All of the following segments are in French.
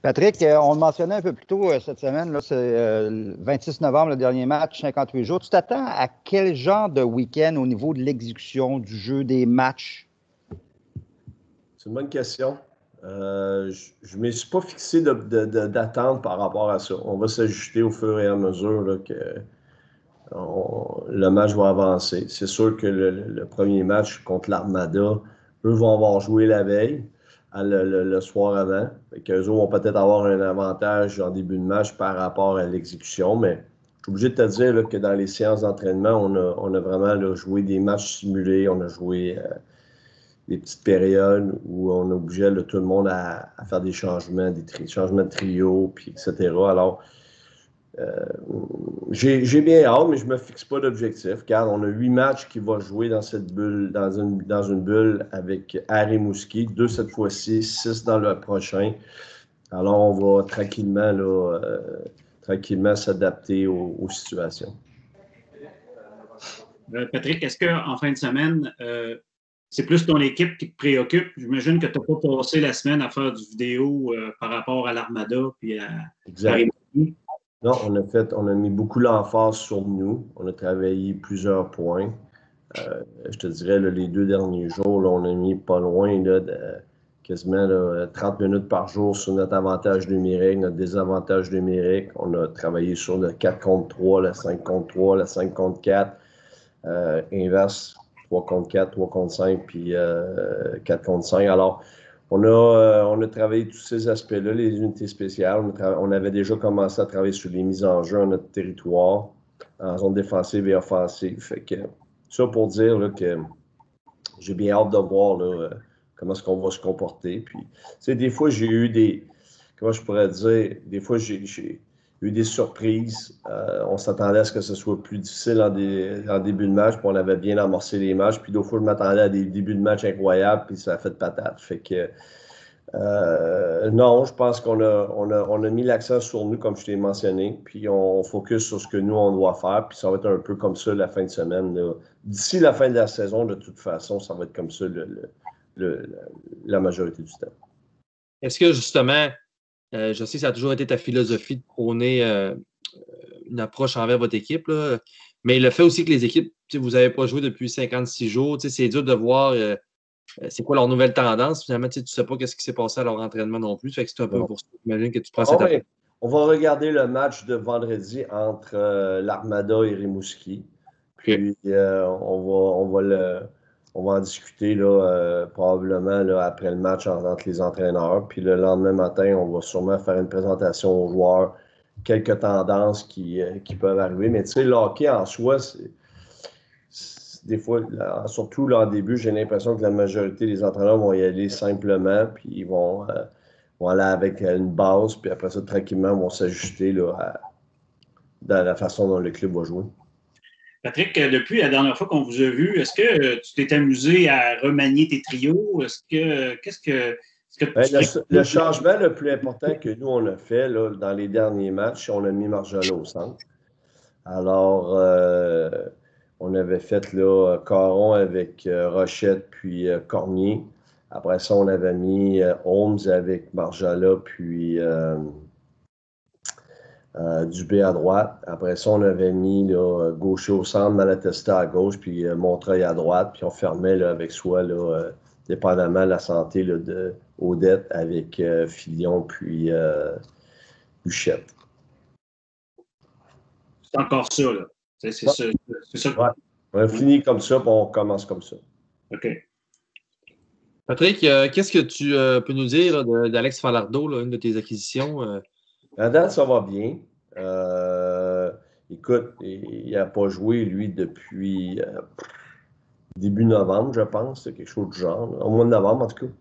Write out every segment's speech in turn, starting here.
Patrick, on le mentionnait un peu plus tôt cette semaine, là, c'est le 26 novembre, le dernier match, 58 jours. Tu t'attends à quel genre de week-end au niveau de l'exécution du jeu, des matchs? C'est une bonne question. Je ne me suis pas fixé d'attente par rapport à ça. On va s'ajuster au fur et à mesure là, que le match va avancer. C'est sûr que le premier match contre l'Armada, eux vont avoir joué la veille, le soir avant. Eux autres vont peut-être avoir un avantage en début de match par rapport à l'exécution, mais je suis obligé de te dire là, que dans les séances d'entraînement, on a vraiment là, joué des matchs simulés, on a joué des petites périodes où on obligeait là, tout le monde à faire des changements, changements de trio, puis etc. Alors, j'ai bien hâte, mais je ne me fixe pas d'objectif, car on a 8 matchs qui vont jouer dans cette bulle, dans une bulle avec Rimouski, 2 cette fois-ci, 6 dans le prochain. Alors, on va tranquillement s'adapter aux situations. Patrick, est-ce qu'en fin de semaine, c'est plus ton équipe qui te préoccupe? J'imagine que tu n'as pas passé la semaine à faire du vidéo par rapport à l'Armada puis à Rimouski. Non, on a mis beaucoup l'emphase sur nous. On a travaillé plusieurs points. Je te dirais, là, les 2 derniers jours, là, on a mis pas loin là, quasiment là, 30 minutes par jour sur notre avantage numérique, notre désavantage numérique. On a travaillé sur le 4 contre 3, le 5 contre 3, le 5 contre 4, inverse, 3 contre 4, 3 contre 5, puis 4 contre 5. Alors, on a travaillé tous ces aspects-là, les unités spéciales. On avait déjà commencé à travailler sur les mises en jeu en notre territoire, en zone défensive et offensive. Fait que, ça pour dire là, que j'ai bien hâte de voir là, comment est-ce qu'on va se comporter. Puis, tu sais, des fois, j'ai eu des... Comment je pourrais dire? Des fois, j'ai eu des surprises. On s'attendait à ce que ce soit plus difficile en début de match, puis on avait bien amorcé les matchs. Puis d'autres fois, je m'attendais à des débuts de match incroyables, puis ça a fait de patate. Fait que non, je pense qu'on a mis l'accent sur nous, comme je t'ai mentionné, puis on focus sur ce que nous, on doit faire, puis ça va être un peu comme ça la fin de semaine. D'ici la fin de la saison, de toute façon, ça va être comme ça la majorité du temps. Est-ce que justement, je sais que ça a toujours été ta philosophie de prôner une approche envers votre équipe, là, mais le fait aussi que les équipes, vous n'avez pas joué depuis 56 jours, c'est dur de voir c'est quoi leur nouvelle tendance. Finalement, tu ne sais pas ce qui s'est passé à leur entraînement non plus. Fait que c'est un peu pour ça, j'imagine que tu prends cette approche. On va regarder le match de vendredi entre l'Armada et Rimouski. Puis on va en discuter là, probablement là, après le match entre les entraîneurs. Puis le lendemain matin, on va sûrement faire une présentation aux joueurs, quelques tendances qui peuvent arriver. Mais tu sais, le hockey en soi, des fois, surtout là, en début, j'ai l'impression que la majorité des entraîneurs vont y aller simplement, puis ils vont aller avec une base, puis après ça, tranquillement, vont s'ajuster là, dans la façon dont le club va jouer. Patrick, depuis la dernière fois qu'on vous a vu, est-ce que tu t'es amusé à remanier tes trios? Le changement le plus important que nous, on a fait là, dans les derniers matchs, on a mis Marjolin au centre. Alors, on avait fait là, Caron avec Rochette puis Cormier. Après ça, on avait mis Holmes avec Marjala puis Dubé à droite. Après ça, on avait mis là, Gaucher au centre, Malatesta à gauche, puis Montreuil à droite. Puis on fermait là, avec soi, là, dépendamment de la santé là, de Odette, avec Filion puis Huchette. C'est encore ça, là. C'est ça. Ouais. On finit comme ça, puis on commence comme ça. OK. Patrick, qu'est-ce que tu peux nous dire d'Alex Falardeau, là, une de tes acquisitions? La date, ça va bien. Écoute, il n'a pas joué, lui, depuis début novembre, je pense. C'est quelque chose du genre. Au mois de novembre, en tout cas.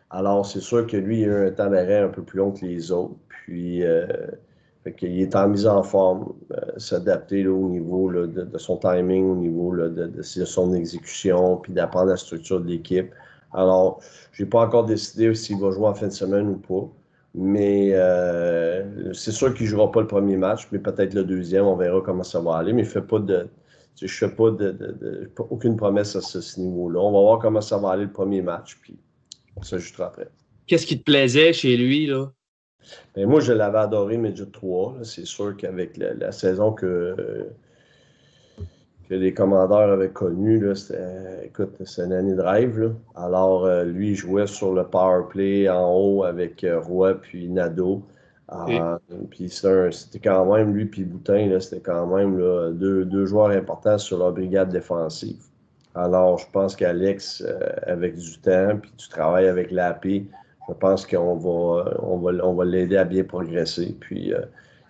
Alors, c'est sûr que lui, il a eu un temps d'arrêt un peu plus long que les autres. Puis, fait qu'il est en mise en forme, s'adapter là, au niveau là, de son timing, au niveau là, de son exécution, puis d'apprendre la structure de l'équipe. Alors, je n'ai pas encore décidé s'il va jouer en fin de semaine ou pas. Mais c'est sûr qu'il ne jouera pas le premier match, mais peut-être le deuxième, on verra comment ça va aller. Mais je ne fais pas aucune promesse à ce niveau-là. On va voir comment ça va aller le premier match, puis on s'ajustera après. Qu'est-ce qui te plaisait chez lui, là? Ben, moi, je l'avais adoré, Midget 3. C'est sûr qu'avec la saison que les commandeurs avaient connue, écoute, c'est une année de rêve. Là. Alors, lui, il jouait sur le power play en haut avec Roy puis Nadeau. Puis c'était quand même, lui puis Boutin, là, c'était quand même là, deux joueurs importants sur leur brigade défensive. Alors, je pense qu'Alex, avec du temps, puis du travail avec l'AP, je pense on va l'aider à bien progresser. Puis,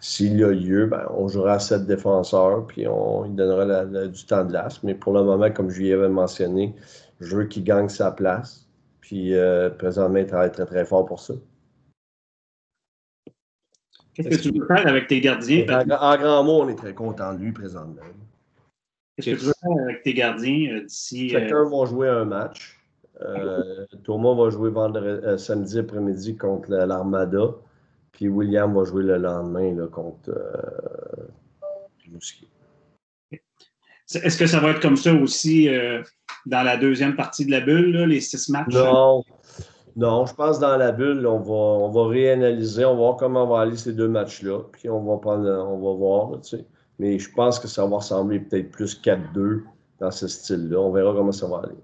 s'il y a lieu, ben, on jouera à 7 défenseurs, puis on lui donnera du temps de glace. Mais pour le moment, comme je lui avais mentionné, je veux qu'il gagne sa place. Puis, présentement, il travaille très, très fort pour ça. Qu'est-ce que tu veux faire avec tes gardiens? En grand mot, on est très content de lui présentement. Qu'est-ce que tu veux faire avec tes gardiens d'ici? Chacun va jouer un match. Thomas va jouer samedi après-midi contre l'Armada. Puis William va jouer le lendemain là, contre Rimouski. Est-ce que ça va être comme ça aussi dans la deuxième partie de la bulle, là, les 6 matchs? Non, je pense que dans la bulle, on va réanalyser, on va voir comment va aller ces 2 matchs-là. Puis on va voir. Là, tu sais. Mais je pense que ça va ressembler peut-être plus 4-2 dans ce style-là. On verra comment ça va aller.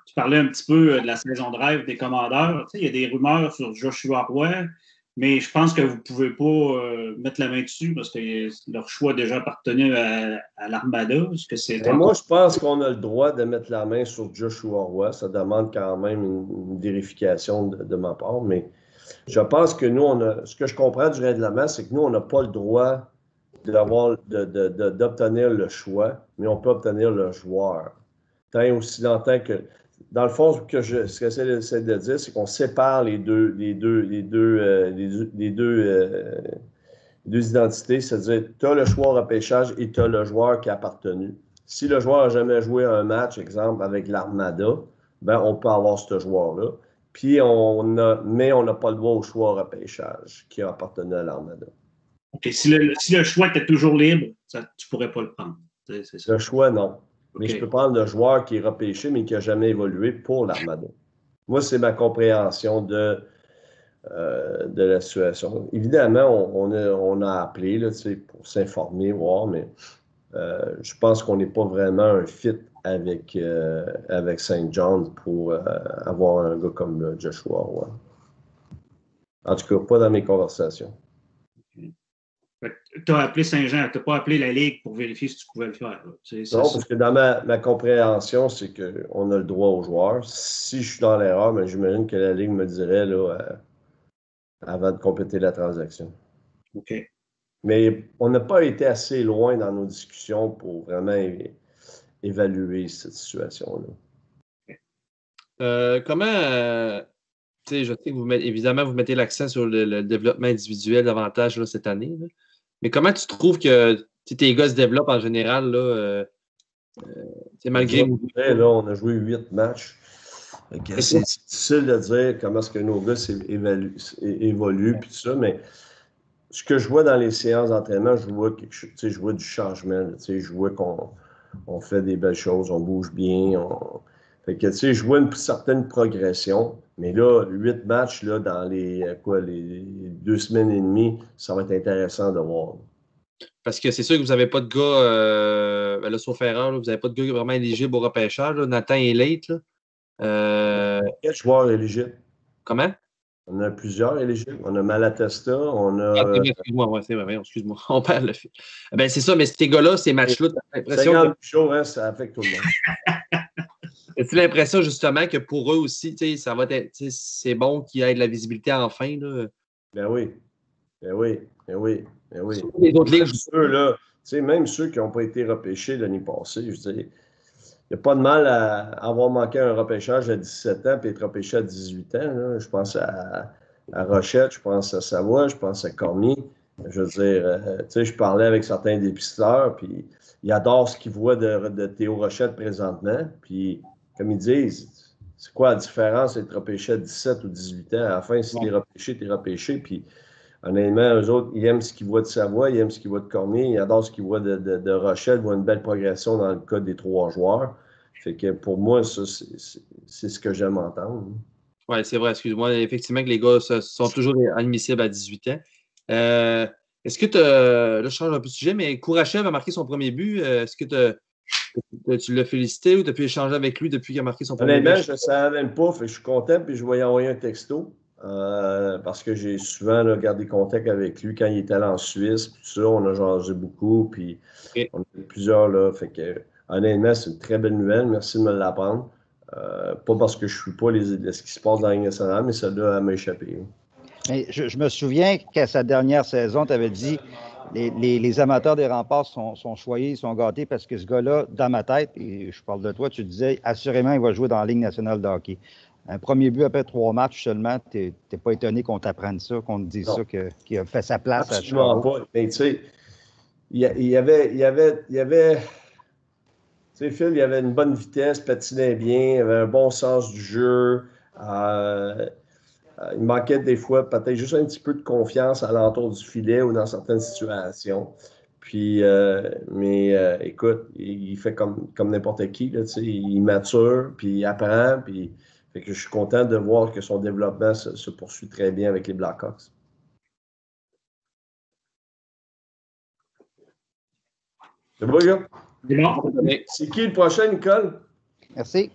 Tu parlais un petit peu de la saison de rêve des commandeurs. Tu sais, il y a des rumeurs sur Joshua Roy, mais je pense que vous ne pouvez pas mettre la main dessus parce que leur choix a déjà appartenu à l'Armada. Moi, je pense qu'on a le droit de mettre la main sur Joshua Roy. Ça demande quand même une vérification de ma part, mais je pense que nous, ce que je comprends du règlement, c'est que nous, on n'a pas le droit d'obtenir le choix, mais on peut obtenir le joueur. Tant aussi longtemps que... Dans le fond, ce que j'essaie de dire, c'est qu'on sépare les deux identités, c'est-à-dire tu as le choix au repêchage et tu as le joueur qui a appartenu. Si le joueur n'a jamais joué un match, exemple, avec l'Armada, ben, on peut avoir ce joueur-là. Puis mais on n'a pas le droit au choix au repêchage qui a appartenu à l'Armada. Okay. Si le choix était toujours libre, tu ne pourrais pas le prendre. C'est ça. Le choix, non. Mais je peux prendre le joueur qui est repêché, mais qui n'a jamais évolué pour l'Armada. Moi, c'est ma compréhension de la situation. Évidemment, on a appelé là, pour s'informer, voir, mais je pense qu'on n'est pas vraiment un fit avec St. John pour avoir un gars comme Joshua Roy. En tout cas, pas dans mes conversations. Tu as appelé Saint-Jean, tu n'as pas appelé la Ligue pour vérifier si tu pouvais le faire. Non, parce que dans ma compréhension, c'est qu'on a le droit aux joueurs. Si je suis dans l'erreur, mais j'imagine que la Ligue me dirait là, avant de compléter la transaction. OK. Mais on n'a pas été assez loin dans nos discussions pour vraiment évaluer cette situation-là. Comment... je sais que évidemment, vous mettez l'accent sur le développement individuel davantage là, cette année. Là. Mais comment tu trouves que tes gars se développent en général? Là, malgré là, on a joué 8 matchs. C'est difficile de dire comment est-ce que nos gars évoluent puis tout ça, mais ce que je vois dans les séances d'entraînement, je vois du changement. Là, je vois qu'on fait des belles choses, on bouge bien. Fait que, je vois une certaine progression, mais là, 8 matchs là, dans les 2 semaines et demie, ça va être intéressant de voir. Parce que c'est sûr que vous n'avez pas de gars, sauf erreur, vous n'avez pas de gars vraiment éligibles au repêchage. Là. Nathan est late. Là. Quel joueur éligible? Comment? On a plusieurs éligibles. On a Malatesta, on a... excuse-moi. On perd le fil. Ben, c'est ça, mais ces gars-là, ces matchs-là, t'as l'impression... 50 shows, hein, ça affecte tout le monde. As-tu l'impression, justement, que pour eux aussi, ça va être, c'est bon qu'il y ait de la visibilité enfin? Là? Ben oui. Ben oui. Ben oui. Ben oui. Les autres ligues, même ceux qui n'ont pas été repêchés l'année passée, je veux dire, il n'y a pas de mal à avoir manqué un repêchage à 17 ans et être repêché à 18 ans. Là. Je pense à Rochette, je pense à Savoie, je pense à Cormier. Je veux dire, je parlais avec certains dépisteurs, puis ils adorent ce qu'ils voient de Théo Rochette présentement. Puis, comme ils disent, c'est quoi la différence d'être repêché à 17 ou 18 ans? À la fin, si t'es repêché, t'es repêché. Puis, honnêtement, eux autres, ils aiment ce qu'ils voient de Savoie, ils aiment ce qu'ils voient de Cormier, ils adorent ce qu'ils voient de Rochette, ils voient une belle progression dans le cas des 3 joueurs. Fait que pour moi, ça, c'est ce que j'aime entendre. Oui, c'est vrai, excuse-moi. Effectivement, que les gars sont toujours admissibles à 18 ans. Est-ce que là, je change un peu de sujet, mais Kourachev a marqué son premier but. Est-ce que tu l'as félicité ou tu as pu échanger avec lui depuis qu'il a marqué son premier Honnêtement, but? je ne savais même pas, fait que je suis content, puis je vais y envoyer un texto. Parce que j'ai souvent là, gardé contact avec lui quand il était allé en Suisse, puis tout ça, on a jasé beaucoup, puis Okay. on a fait plusieurs là. Fait que honnêtement, c'est une très belle nouvelle. Merci de me l'apprendre. Pas parce que je ne suis pas ce qui se passe dans la Ligue nationale, mais ça doit m'échapper. Mais je me souviens qu'à sa dernière saison, tu avais dit les amateurs des remparts sont choyés, ils sont gâtés parce que ce gars-là, dans ma tête, et je parle de toi, tu disais assurément il va jouer dans la Ligue nationale de hockey. Un premier but après 3 matchs seulement, tu n'es pas étonné qu'on t'apprenne ça, qu'on te dise Non. ça, qu'il a fait sa place à Absolument Chicago. pas. Mais tu sais, il y avait tu sais, Phil, il avait une bonne vitesse, patinait bien, il avait un bon sens du jeu. Il manquait des fois peut-être juste un petit peu de confiance à l'entour du filet ou dans certaines situations. Puis, écoute, il fait comme n'importe qui, là, tu sais, il mature, puis il apprend, puis fait que je suis content de voir que son développement se poursuit très bien avec les Blackhawks. C'est beau, gars? Bon. C'est qui le prochain, Nicole? Merci.